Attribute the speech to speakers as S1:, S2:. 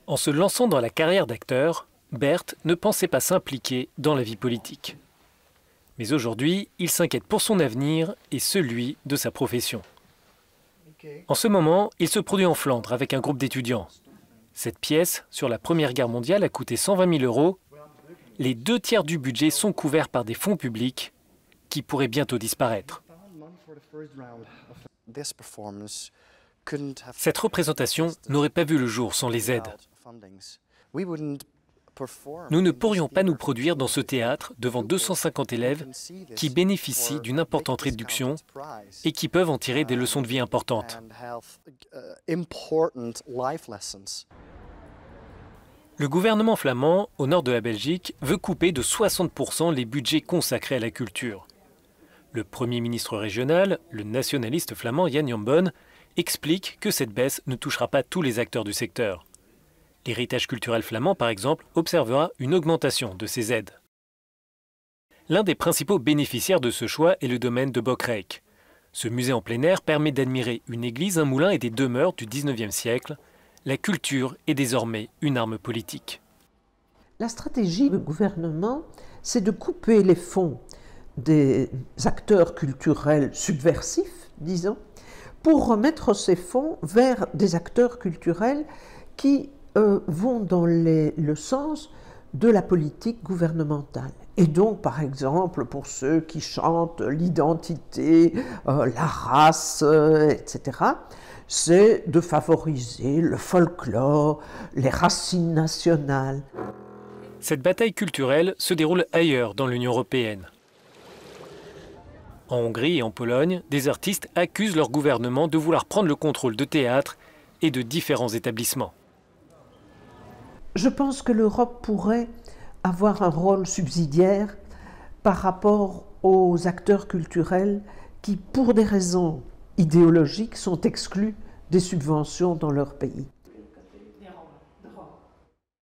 S1: En se lançant dans la carrière d'acteur, Berthe ne pensait pas s'impliquer dans la vie politique. Mais aujourd'hui, il s'inquiète pour son avenir et celui de sa profession. En ce moment, il se produit en Flandre avec un groupe d'étudiants. Cette pièce, sur la Première Guerre mondiale, a coûté 120 000 €. Les 2/3 du budget sont couverts par des fonds publics qui pourraient bientôt disparaître. Cette représentation n'aurait pas vu le jour sans les aides. Nous ne pourrions pas nous produire dans ce théâtre devant 250 élèves qui bénéficient d'une importante réduction et qui peuvent en tirer des leçons de vie importantes. Le gouvernement flamand, au nord de la Belgique, veut couper de 60% les budgets consacrés à la culture. Le Premier ministre régional, le nationaliste flamand Jan Jambon, explique que cette baisse ne touchera pas tous les acteurs du secteur. L'héritage culturel flamand, par exemple, observera une augmentation de ces aides. L'un des principaux bénéficiaires de ce choix est le domaine de Bockrijk. Ce musée en plein air permet d'admirer une église, un moulin et des demeures du XIXe siècle. La culture est désormais une arme politique.
S2: La stratégie du gouvernement, c'est de couper les fonds des acteurs culturels subversifs, disons, pour remettre ces fonds vers des acteurs culturels qui vont dans le sens de la politique gouvernementale. Et donc, par exemple, pour ceux qui chantent l'identité, la race, etc., c'est de favoriser le folklore, les racines nationales.
S1: Cette bataille culturelle se déroule ailleurs dans l'Union européenne. En Hongrie et en Pologne, des artistes accusent leur gouvernement de vouloir prendre le contrôle de théâtres et de différents établissements.
S2: Je pense que l'Europe pourrait avoir un rôle subsidiaire par rapport aux acteurs culturels qui, pour des raisons idéologiques, sont exclus des subventions dans leur pays.